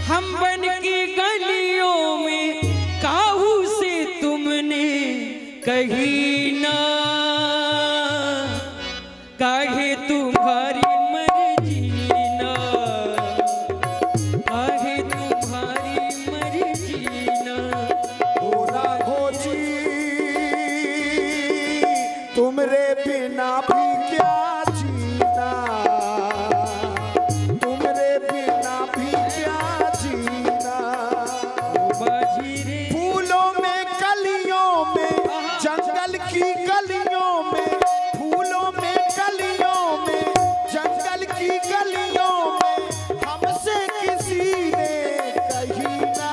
हम बन की गलियों में काहू से तुमने कही ना, काहे तुम्हारी मर्जी ना, काहे तुम्हारी मर्जी ना। ओ राघो जी तुमरे बिना भी क्या जीना, तुमरे बिना भी क्या जीना। बाजी रे फूलों में कलियों में जंगल की गलियों में, फूलों में कलियों में जंगल की गलियों में हमसे किसी ने कही ना,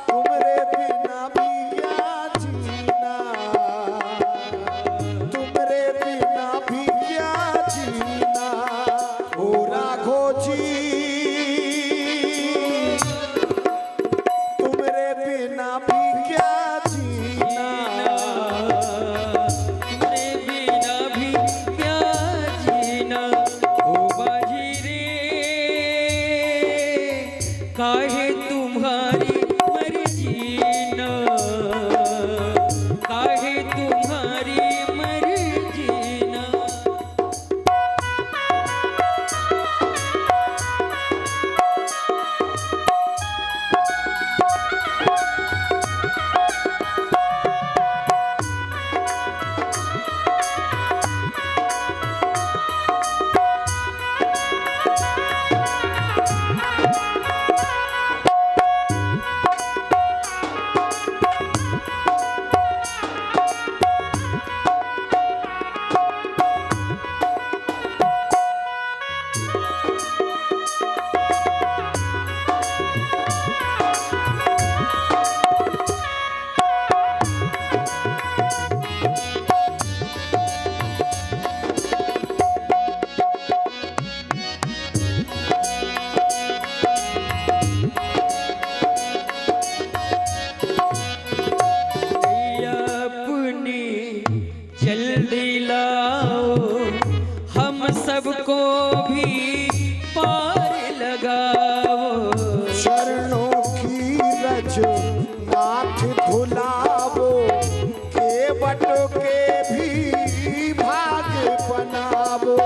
तुमरे बिना भी क्या जीना, तुमरे बिना भी क्या जीना। ओ राघो जी तुमरे बिना भी क्या जीना। तुम्हारे बिना भी क्या जीना। ओ बाजी रे काहे तुम्हारी मर्जी ना, काहे तुम्हारी मर्जी ना। अपनी जल्दी लाओ, हम सबको भी पार लगाओ। चरणों की रज नाथ धुलावो, केवटों के भी भाग बनावो।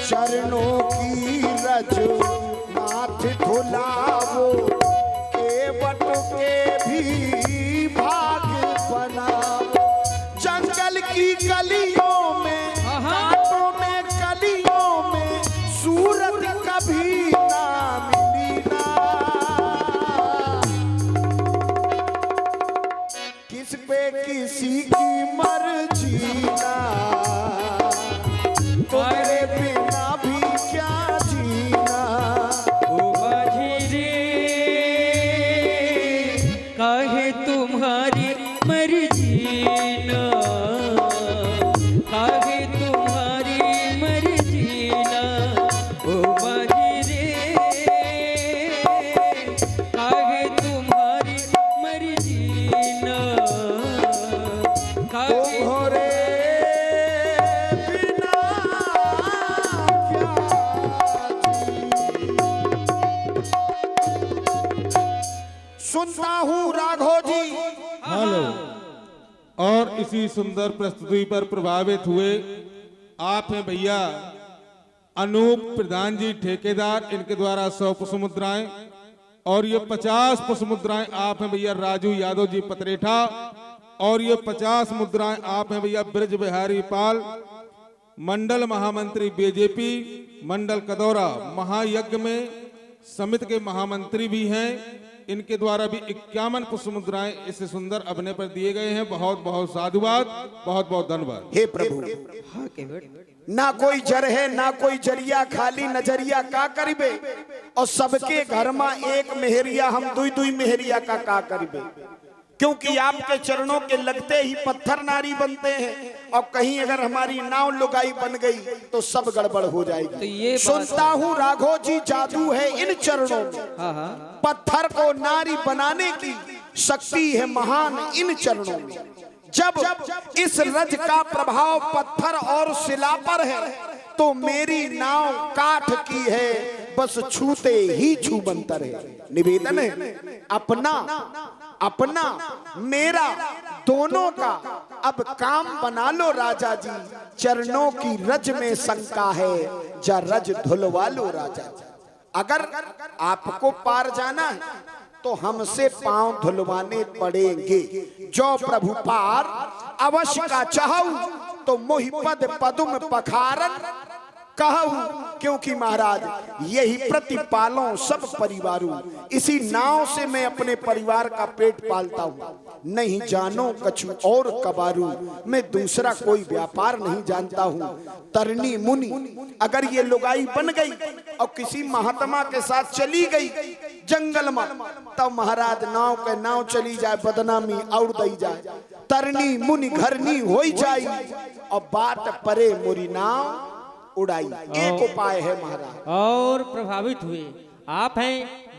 चरणों की रज नाथ धुलावो, केवटों के भी भाग बनावो। जंगल की गलियों में कांटों में कलियों में सूरत कभी ना मिली ना, किस पे किसी की मर्जी ना, तुम्हारे बिना भी क्या जीना। ओ बाजी रे काहे तुम्हारी मर्जी ना, काहे तुम्हारी मर्जी ना। ओ बाजी रे काहे तुम्हारी मर्जी ना, काहे तुम्हारे बिना क्या जी। सुनता हूँ राघो जी। हेलो। और इसी सुंदर प्रस्तुति पर प्रभावित हुए आप हैं भैया अनूप प्रधान जी ठेकेदार, इनके द्वारा 100 पुष्प मुद्राएं, और ये 50 पुष्प मुद्राएं आप हैं भैया राजू यादव जी पतरेठा, और ये 50 मुद्राएं आप हैं भैया ब्रज बिहारी पाल, मंडल महामंत्री बीजेपी मंडल कदौरा, महायज्ञ में समिति के महामंत्री भी हैं। इनके द्वारा भी 51 पुष्प मुद्राएं इस सुंदर अभिनय पर दिए गए हैं। बहुत बहुत साधुवाद, बहुत बहुत धन्यवाद। हे प्रभु, ना कोई जर है ना कोई जरिया, खाली नजरिया का करिबे, और सबके घर में एक मेहरिया, हम दुई दुई मेहरिया का करिबे। क्योंकि आपके चरणों के लगते ही पत्थर नारी बनते हैं, और कहीं अगर हमारी नाव लुगाई बन गई तो सब गड़बड़ हो जाएगी। तो ये सुनता हूँ राघो जी जादू है इन चरणों में, पत्थर को नारी बनाने की शक्ति है महान इन चरणों में। जब इस रज का प्रभाव पत्थर और शिला पर है तो मेरी नाव काठ की है, बस छूते ही छूबंतर है। निवेदन है अपना अपना मेरा दोनों का अब काम बना लो राजा जी, चरणों की रज में शंका है, जा रज धुलवा लो राजा जी। अगर आपको पार जाना है तो हमसे पांव धुलवाने पड़ेंगे। जो प्रभु पार अवश्य का चाहूं तो मोहि पद पदुम पखारन कहूं, क्योंकि महाराज यही प्रतिपालों सब परिवारों, इसी नाव से मैं अपने परिवार का पेट पालता हूं। नहीं जानो कछु और कबारू, मैं दूसरा कोई व्यापार नहीं जानता हूं। तरनी मुनि अगर ये लुगाई बन गई और किसी महात्मा के साथ चली गई जंगल में, तब महाराज नाव के नाव चली जाए, बदनामी और दई जाए। तरनी मुनि घरनी हो जाए और बात परे मोरी नाव उड़ाई। एक उपाय है महाराज। और प्रभावित हुए आप हैं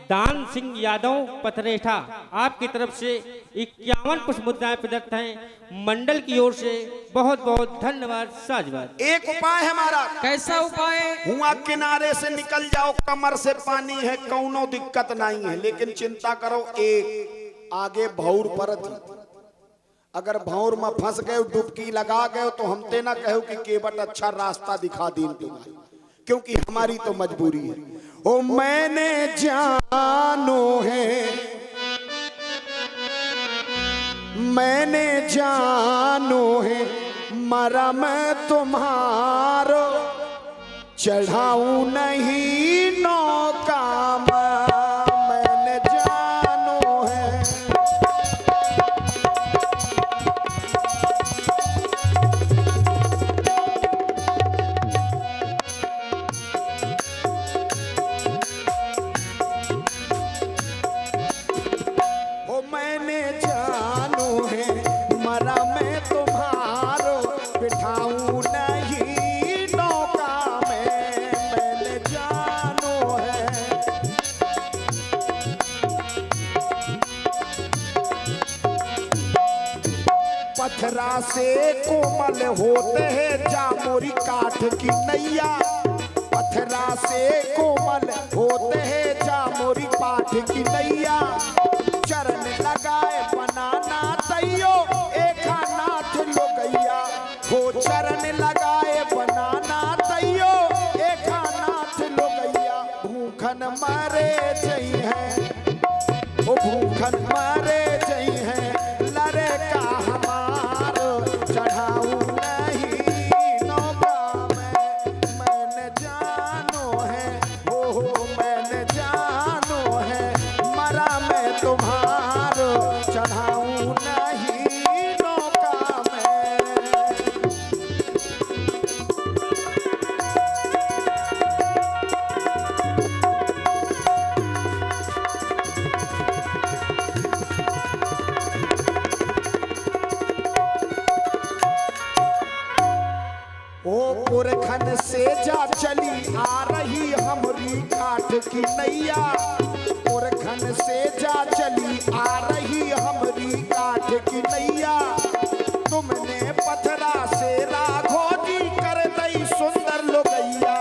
दान सिंह यादव पथरेठा, आपकी तरफ से 51 पुष्प मुद्राएं प्रदत्त हैं। मंडल की ओर से बहुत बहुत धन्यवाद साजवाद। एक उपाय है महाराज। कैसा उपाय? हुआ किनारे से निकल जाओ, कमर से पानी है, कौनो दिक्कत नहीं है, लेकिन चिंता करो एक आगे भौर परत। अगर भौर में फंस गए, डुबकी लगा गए तो हम ते ना कहो कि केवट अच्छा रास्ता दिखा दी तुम्हारी, क्योंकि हमारी तो मजबूरी है। ओ मैंने जानो है, मैंने जानो है, मरा मैं तुम्हारो, चढ़ाऊं नहीं नौका मैंने जानो है। ओ मैंने जानो है, मरा मैं तुम्हारो, बिठाऊं नहीं नौका मैंने जानो है। पथरा से कोमल होते हैं जामुरी काठ की नैया, पथरा से कोमल होते हैं जामुरी काठ की नैया। चरण लगाए बनाना तैयो, एक नाथ लो गैया हो। चरण लगाए बनाना तैयो, एक नाथ लो गैया। भूखन मारे जई है, ओ भूखन मारे जई है, लरे का हमारो, चढ़ाऊं नहीं नौका मैंने जानो है, हो मैंने जानो है, मरा मैं तुम्हारो, चढ़ाऊं नहीं नौका मैं। ओ पुरखन से जा चली आ रही हमरी काठ की नैया, पुरखन से जा चली आ रही हमरी काठ की नैया। तुमने पथरा से राघोजी कर दई सुंदर लोगैया,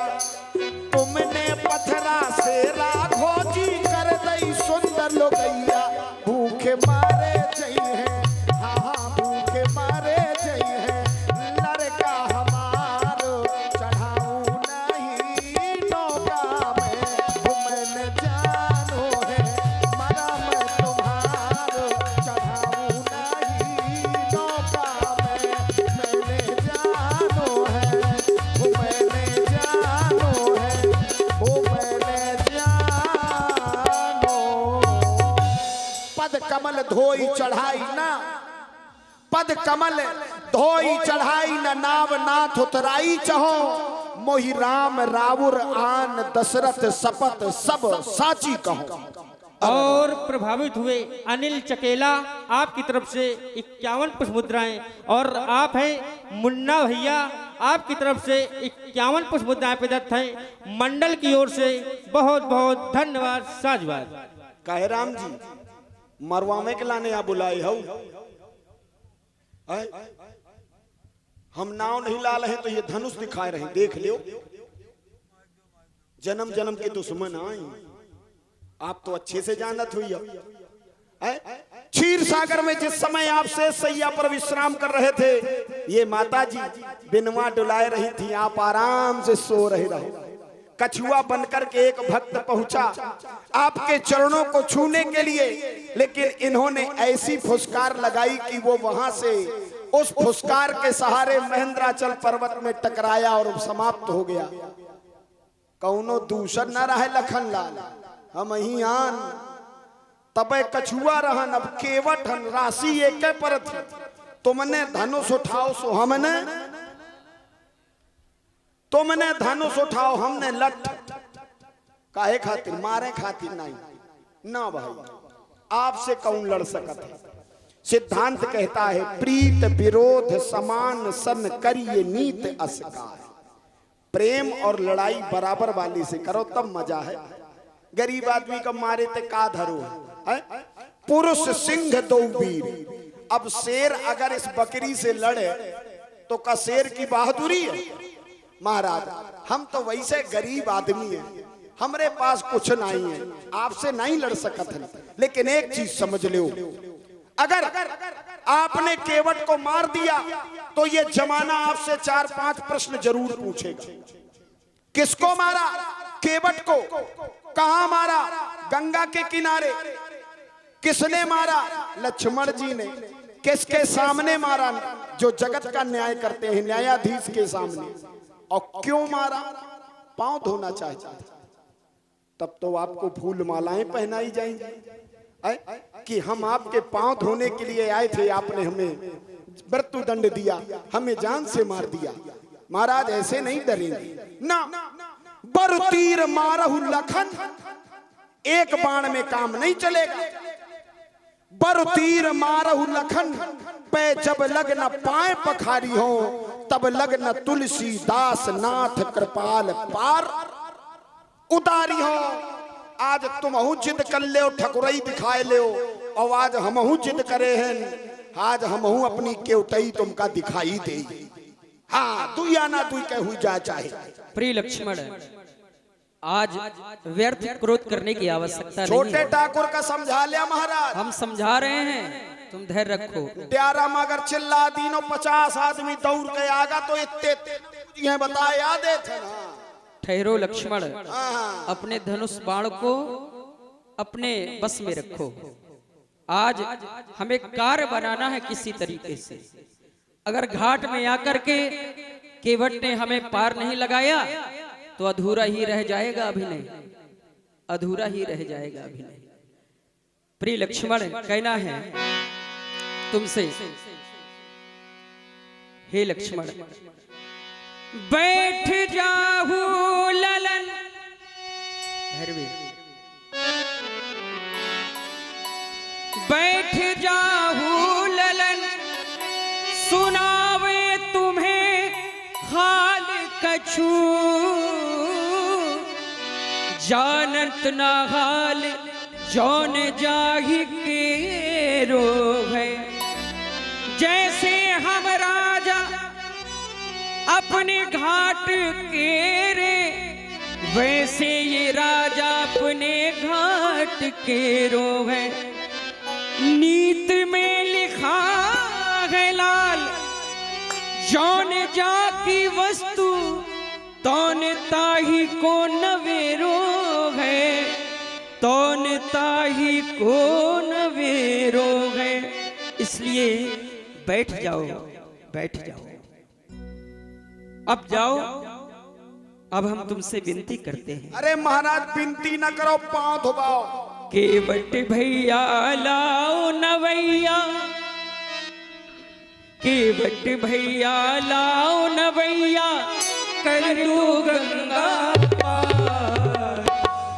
तुमने पथरा से राघोजी कर दई सुंदर लोगैया। भूखे मारे जई है, हाँ हाँ भूखे मारे जई है, लड़का हमारो, चढ़ाऊं नहीं नौका मैंने जानो है, मरा मैं तुम्हारो, चढ़ाऊं नहीं नौका मैंने जानो है, वो मैंने जानो है, वो मैंने जानो। पद कमल धोई चढ़ाई ना, पद कमल धोई चढ़ाई न, नाव नाथ उतराई चहो। मोहि राम रावुर आन दशरथ सपत सब साची कहो। और प्रभावित हुए अनिल चकेला, आपकी तरफ से 51 पुष्प मुद्राएं। और आप हैं मुन्ना भैया, आपकी तरफ से 51 पुष्प मुद्राएं प्रदत्त हैं। मंडल की ओर से बहुत बहुत धन्यवाद साजवाद। कहे राम जी मरवा में के लाने आप बुलाए हो, हम नाव नहीं ला रहे तो ये धनुष दिखाए रहे, देख लियो। जन्म जन्म के दुश्मन आई। आप तो अच्छे से जानत हुई हो। क्षीर सागर में जिस समय आप से सैया पर विश्राम कर रहे थे, ये माता जी बिनवा डुलाए रही थी, आप आराम से सो रहे रहे। कछुआ बनकर के एक भक्त पहुंचा आपके चरणों को छूने के लिए, लेकिन इन्होंने ऐसी फुसकार लगाई कि वो वहां से उस फुसकार के सहारे महेंद्राचल पर्वत में टकराया और समाप्त हो गया। कौनो दूसर न रहे लखन लाल, हम ही आन तबे कछुआ रहन, अब केवट हन, राशि एक पर थी। तुमने धनुष उठाओ सो हमने, तुमने धनुष उठाओ हमने लठ। काहे खातिर? मारे खातिर नहीं ना भाई, आपसे कौन लड़ सकत है। सिद्धांत कहता है प्रीत विरोध समान सन करिए नीत असकार। प्रेम और लड़ाई बराबर वाली से करो तब मजा है। गरीब आदमी का मारे ते का धरो है? पुरुष सिंह दो वीर। अब शेर अगर इस बकरी से लड़े तो का शेर की बहादुरी है? महाराज हम तो वैसे गरीब आदमी हैं, हमरे पास कुछ नहीं है, आपसे नहीं लड़ सकत है। लेकिन एक चीज समझ लो, अगर आपने केवट को मार दिया तो ये जमाना आपसे 4-5 प्रश्न जरूर पूछेगा। किसको मारा? केवट को। कहां मारा? गंगा के किनारे। किसने मारा? लक्ष्मण जी ने। किसके सामने मारा? जो जगत का न्याय करते हैं, न्यायाधीश के सामने। और क्यों मारा? पांव धोना चाहता था। तब तो आपको फूल मालाएं पहनाई जाएंगी कि हम आपके पांव धोने के लिए आए थे, आपने हमें मृत्यु दंड दिया, हमें जान से मार दिया। महाराज ऐसे नहीं डरेंगे ना। बर तीर मारहु लखन, एक बाण में काम नहीं चलेगा। बर तीर मारहु लखन, पे जब लगन पाए पखारी हो, तब लगन तुलसीदास नाथ कृपाल पार उतारी हो। आज तुम जिद कर ले, ठकुरई दिखाए ले, और आज हमहू जिद करे हैं, आज हमहू अपनी केवटई तुमका दिखाई दे। हाँ दुया ना दुई कह हुई जा चाहे। प्रिय लक्ष्मण, आज व्यर्थ क्रोध करने की आवश्यकता नहीं है। छोटे ठाकुर का समझा लिया महाराज। हम समझा रहे हैं, तुम धैर्य रखो। प्यारा मगर चिल्ला दीनो 50 आदमी दौड़ के आगा तो इतने बता याद थे ना। ठहरो लक्ष्मण, अपने धनुष बाण को अपने बस में रखो। आज हमें कार्य बनाना है किसी तरीके से। अगर घाट में आकर के केवट ने हमें पार नहीं लगाया तो अधूरा ही रह जाएगा अभिनय, अधूरा ही रह जाएगा अभिनय। प्रिय लक्ष्मण, कहना है तुमसे, हे लक्ष्मण, बैठ जाहू ललन भैरवी, बैठ जाहू ललन, सुनावे तुम्हें हाल कछु, जानत ना हाल जौन जाहि के रोग है। जैसे हम राजा अपने घाट के रे, वैसे ये राजा अपने घाट के रोग है। नीत में लिखा है लाल, जौन जा की वस्तु तौन ताही को नवेरो है, तौन ताही को नवेरो है। इसलिए बैठ जाओ, बैठ जाओ, अब जाओ। अब हम तुमसे विनती करते हैं। अरे महाराज विनती न करो, पांव धोबाओ। केवट भैया लाओ नवैया, केवट भैया लाओ नवैया, कर दो गंगा पार।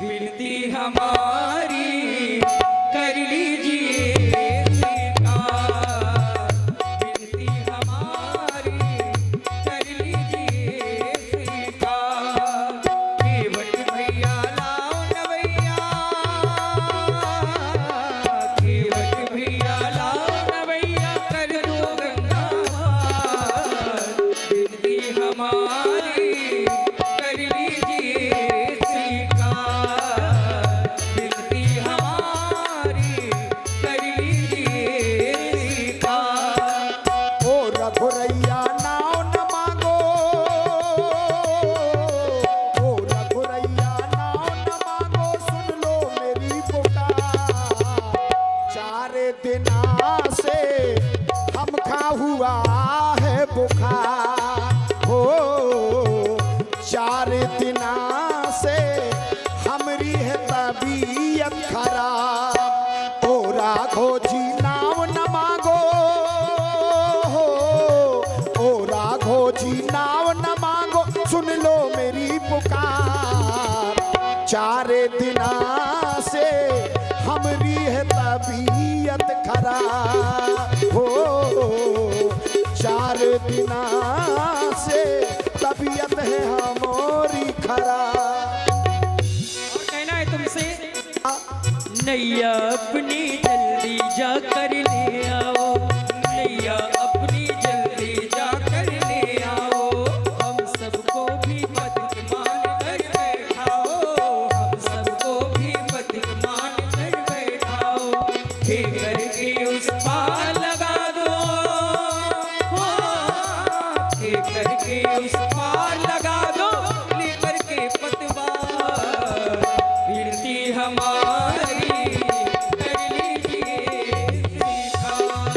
विनती हमारी कर लीजिए स्वीकार, विनती हमारी कर लीजिए स्वीकार। केवट भैया लाओ नवैया, केवट भैया लाओ नवैया, कर दो गंगा पार। विनती हमारी कर लीजिए स्वीकार। नैया अपनी जल्दी जा कर ले आओ, नैया अपनी जल्दी जा कर ले आओ, हम सबको भी बदमान कर बैठाओ, हम सबको भी बदमान कर बैठाओ, हे करके उस पार लगा दो, हे करके उस पार लगा दो, लेकर के पतवार गिरती हमारी कर लीजिए स्वीकार,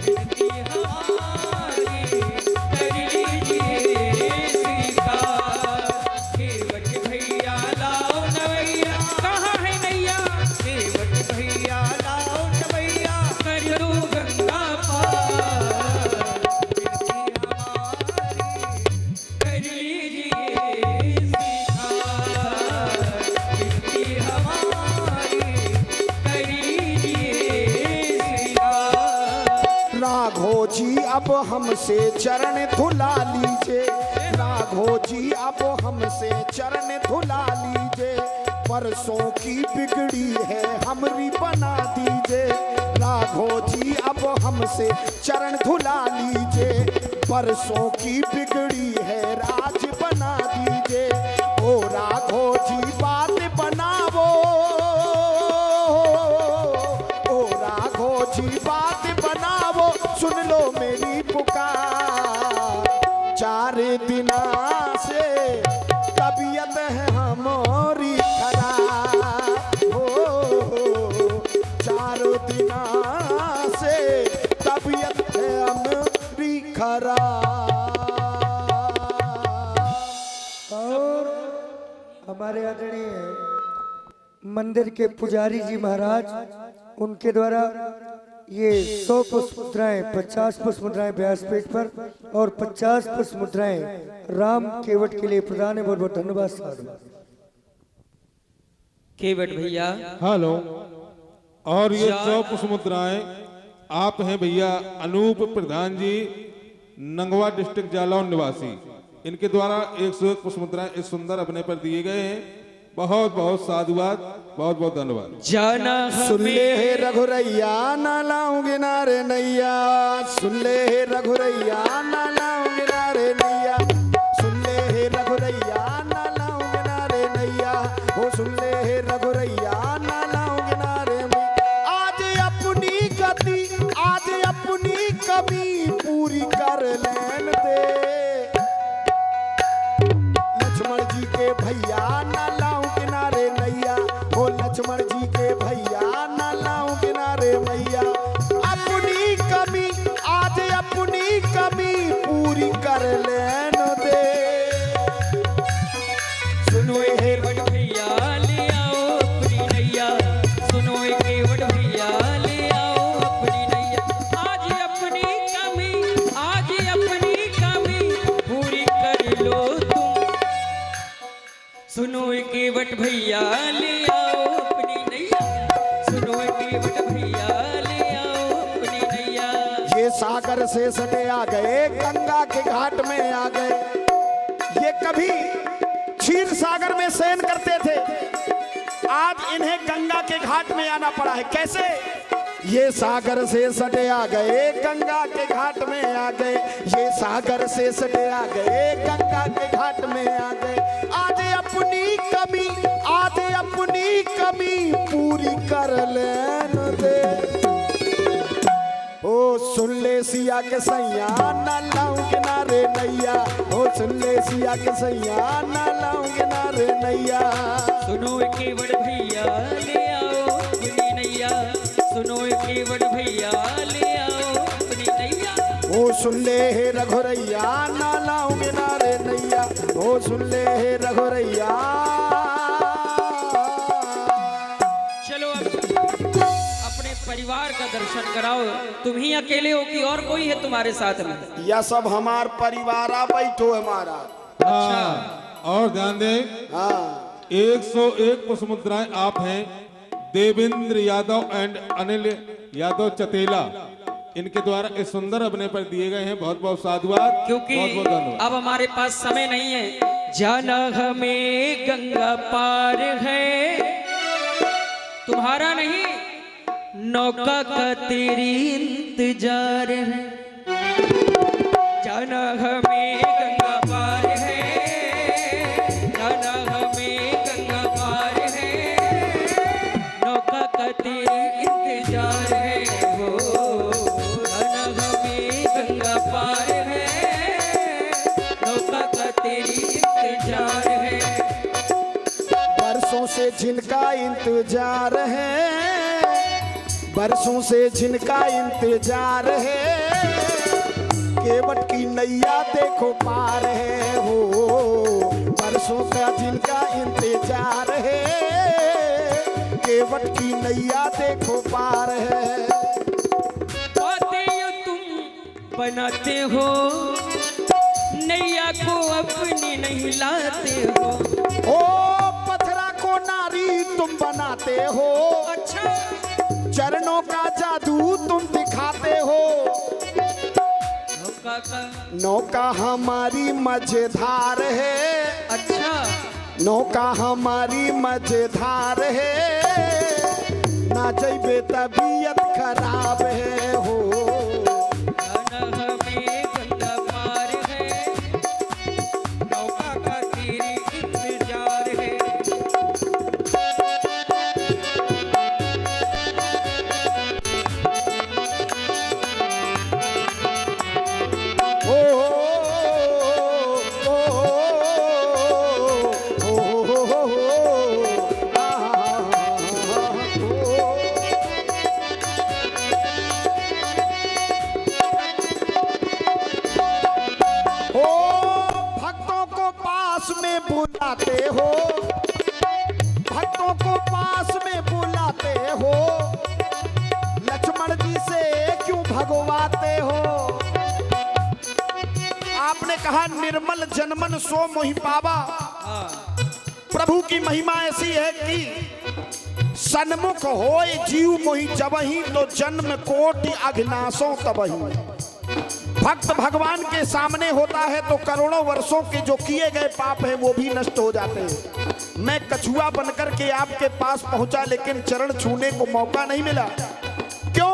गिरती हमारी कर लीजिए स्वीकार। केवट भैया लाओ नवैया, कहाँ है नैया, केवट भैया लाओ नवैया, कर दो गंगा पार, गिरती हमारी कर लीजिए स्वीकार, गिरती हमारी कर लीजिए स्वीकार। राघो जी अब हमसे चरण धुला लीजिए, राघो जी अब हमसे चरण धुला लीजिए, परसों की बिगड़ी है हमरी बना दीजिए, राघो जी अब हमसे चरण धुला लीजिए, परसों की बिगड़ी है राज बना दीजिए, ओ राघो जी बात बनावो, ओ राघो जी बात बनावो, सुन लो मेरी पुकार, 4 दिना से तबीयत है हमारी खराब, हो 4 दिना से तबीयत है हमारी खराब। और हमारे आदरणीय मंदिर के पुजारी जी महाराज, उनके द्वारा ये 100 पुष्प मुद्राएं, 50 पुष्प मुद्राएं व्यासपीठ पर और 50 पुष्प मुद्राएं राम केवट के लिए प्रदान है। बहुत बहुत धन्यवाद साधु। केवट भैया हेलो। और ये 100 पुष्प मुद्राएं आप हैं भैया अनूप प्रधान जी, नंगवा डिस्ट्रिक्ट जालौन निवासी, इनके द्वारा 101 पुष्प मुद्राएं इस सुंदर अपने पर दिए गए हैं। बहुत बहुत साधुवाद, बहुत बहुत धन्यवाद। जाना सुन ले हे रघुरैया ना लाऊंगे नारे नैया, सुन ले हे रघुरैया ना लाऊंगे नारे नैया, सुन ले हे रघुरैया ना लाऊंगे नारे नैया, हो सुन ले हे रघुरैया ना लाऊंगे नारे नैया। आज अपनी गति, आज अपनी कमी पूरी कर लेन दे, लक्ष्मण जी के भैया ना लाऊं किनारे नैया, हो लक्ष्मण जी के भैया ना लाऊं किनारे मैया, अपनी कमी, आज अपनी कमी पूरी कर लेन दे। सुनो हे केवट भैया ले आओ अपनी नैया, सुनो ए केवट भैया ले आओ अपनी नैया, आज अपनी कमी, आज अपनी कमी पूरी कर लो तुम, सुनो ए केवट भैया ले आओ अपनी नैया, सुनो ए केवट भैया ले आओ अपनी नैया। ये सागर से सटे आ गए, गंगा के घाट में आ गए, ये कभी क्षीर सागर में शयन करते थे, आज इन्हें गंगा के घाट में आना पड़ा है। कैसे? ये सागर से सटे आ गए, गंगा के घाट में आ गए, ये सागर से सटे आ गए, गंगा के घाट में आ गए, आज अपनी कमी, आज अपनी कमी पूरी कर लेन दे। ओ सुन ले सिया के सैया ना लाऊं किनारे नैया, ओ सुन ले सिया के सैया ना लाऊं किनारे नैया, सुनो ए केवट भैया ले आओ अपनी नैया, सुनो ए केवट भैया ले आओ अपनी नैया। ओ सुन ले हे रघुरैया ना लाऊं किनारे नैया, ओ सुन ले हे रघुरैया। चलो अब अपने परिवार का दर्शन कराओ, तुम ही अकेले हो कि और कोई है तुम्हारे साथ में? यह सब हमार परिवार आ बैठो हमारा। हाँ, और ध्यान दें, हाँ 101 पुष्प मुद्राएं आप हैं देवेंद्र यादव एंड अनिल यादव चतेला, इनके द्वारा इस सुंदर अपने पर दिए गए हैं। बहुत बहुत साधुवाद, क्योंकि बहुत बहुत धन्यवाद। अब हमारे पास समय नहीं है, जाना हमें गंगा पार है, तुम्हारा नहीं, नौका का तेरी इंतजार है, जाना हमें गंगा पार है, जाना हमें गंगा पार है, नौका का तेरी इंतजार है, हो जाना हमें गंगा पार है, नौका का तेरी इंतजार है। बरसों से जिनका इंतजार है, बरसों से जिनका इंतजार है, केवट की नैया देखो पार है, हो बरसों का जिनका इंतजार है, केवट की नैया देखो पार है। बातें तुम बनाते हो, नैया को अपनी नहीं लाते हो। ओ पत्थरा को नारी तुम बनाते हो, अच्छा चरणों का जादू तुम दिखाते हो। नौका का, नौका हमारी मझधार है, अच्छा नौका हमारी मझधार है, ना जइबे तबीयत खराब है, हो जाना हमें गंगा पार है, नौका का तेरी इंतजार है। ओ, ओ, ओ, भक्तों को पास में बुलाते हो, भक्तों को पास में बुलाते हो, लक्ष्मण जी से क्यों भगवाते हो। आपने कहा निर्मल जनमन सो मोहि पावा। प्रभु की महिमा ऐसी है कि सन्मुख होए जीव मोहि जबहि, तो जन्म कोटि अघनासों तबहि। भक्त भगवान के सामने होता है तो करोड़ों वर्षों के जो किए गए पाप हैं वो भी नष्ट हो जाते हैं। मैं कछुआ बनकर के आपके पास पहुंचा, लेकिन चरण छूने को मौका नहीं मिला। क्यों?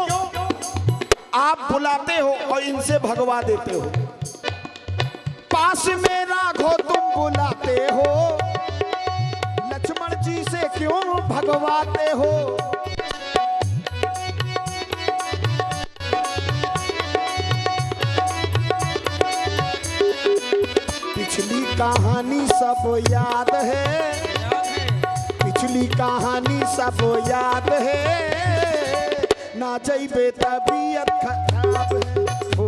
आप बुलाते हो और इनसे भगवा देते हो। पास में राघो तुम बुलाते हो, लक्ष्मण जी से क्यों भगवाते हो। पिछली कहानी सब याद है, पिछली कहानी सब याद है, ना जइबे तबीयत खराब है, हो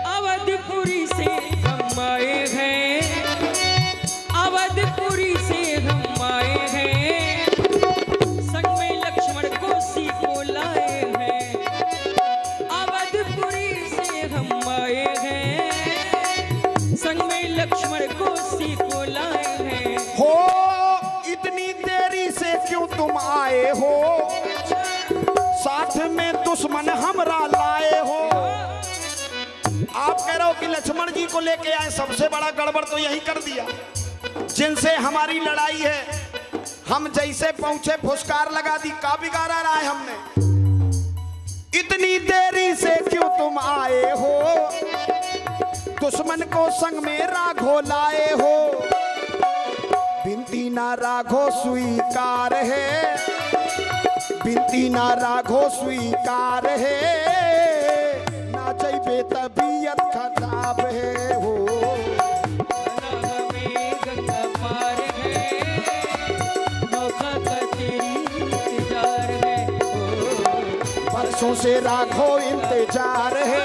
अवधपुरी से हम आए हैं, अवधपुरी से हम आए हैं, संग में लक्ष्मण कोसी को लाए हैं। अवधपुरी से हम आए हैं, संग में लक्ष्मण कोसी को लाए हैं। हो इतनी देरी से क्यों तुम आए हो, साथ में दुश्मन हमरा लाए हो। आप कह रहे हो कि लक्ष्मण जी को लेके आए, सबसे बड़ा गड़बड़ तो यही कर दिया। जिनसे हमारी लड़ाई है, हम जैसे पहुंचे फुसकार लगा दी। का बिगाड़ा रहा है हमने। इतनी देरी से क्यों तुम आए हो, दुश्मन को संग में राघो लाए हो। बिनती ना राघो स्वीकार है, बिनती ना राघो स्वीकार है, ना जइबे तबीयत खराब है, हो जाना हमें गंगा पार है, नौका का तेरी इंतजार है। बरसों से राघो इंतजार है,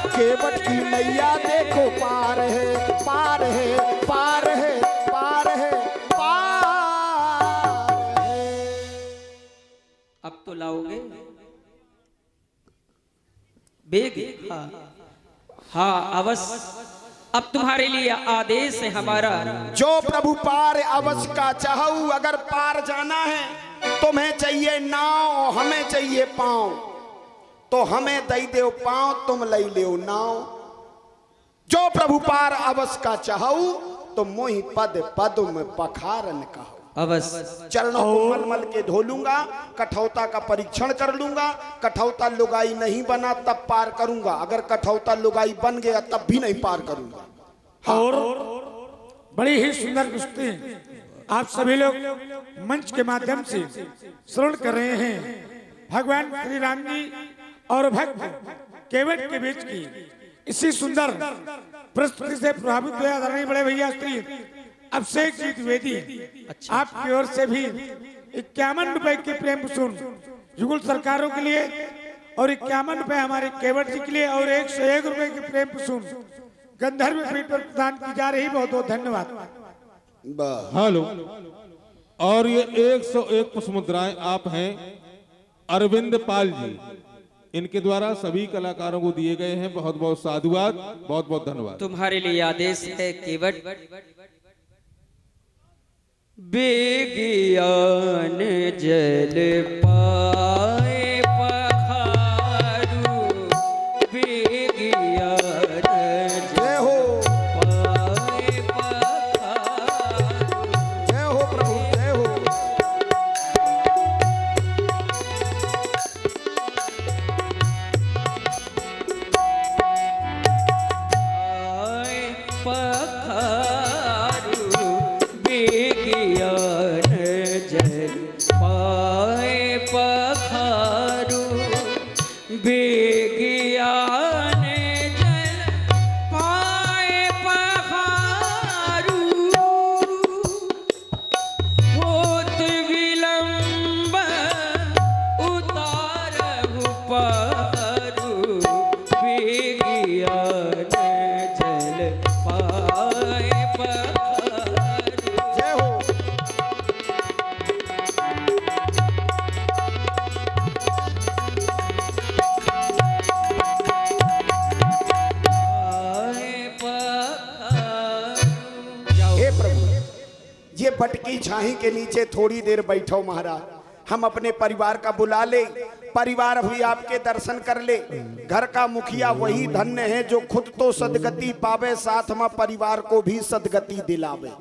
केवट की नैया देखो पार है, पार है, पार है, पार है, पार है। अब तो लाओगे बेग? हाँ हाँ, अवश्य अब तुम्हारे लिए आदेश है हमारा। जो प्रभु पार अवश का चाहू, अगर पार जाना है तुम्हें चाहिए नाव, हमें चाहिए पांव, तो हमें दई दो पांव, तुम लई ले नाव। जो प्रभु पार अवश का चाहू, तो मोहि पद पद में पखारन कहो। अवश्य चरणों को मलमल के धो लूंगा, कठौता का परीक्षण कर लूंगा। कठौता लुगाई नहीं बना तब पार करूंगा, अगर कठौता लुगाई बन गया तब भी नहीं पार करूंगा। और बड़ी ही सुंदर कुश्ती आप सभी लोग मंच के माध्यम से श्रवण कर रहे हैं। भगवान श्री राम जी और भक्त केवट के बीच की इसी सुंदर प्रस्तुति से प्रभावित हुए आदरणीय बड़े भैया श्री अभिषेक जी द्विवेदी, आपकी ओर से भी 51 रुपए के प्रेम पुष्प युगल सरकारों के लिए और 51 रुपए हमारे केवट जी के लिए और 101 रुपए के प्रेम पुष्प गंधर्व पीठ पर प्रदान की जा रही। बहुत बहुत धन्यवाद। हेलो। और ये 101 पुष्प मुद्राएं आप हैं अरविंद पाल जी, इनके द्वारा सभी कलाकारों को दिए गए हैं। बहुत बहुत साधुवाद, बहुत बहुत धन्यवाद। तुम्हारे लिए आदेश है केवट। बेगियान जल पाए पखारू, बेगियान जय हो, पाए पखारू। जय हो प्रभु, जय हो। आए पखारू, बेगियान जल पाए पखारू, बेगियान जल पाए पखारू। होत विलंब उतारहु पारू, बेगियान जल पाए पखारू। जय हो। हे प्रभु, ये बटकी छाही के नीचे थोड़ी देर बैठो महाराज, हम अपने परिवार का बुला ले, परिवार भी आपके दर्शन कर ले। घर का मुखिया वही धन्य है जो खुद तो सदगति पावे, साथ में परिवार को भी सदगति दिलावे।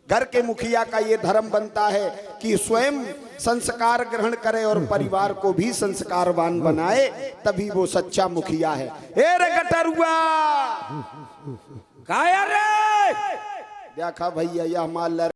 घर के मुखिया का ये धर्म बनता है कि स्वयं संस्कार ग्रहण करे और परिवार को भी संस्कारवान बनाए, तभी वो सच्चा मुखिया है। ए रे गटरुआ, काया रे देखा भैया, यह हमारा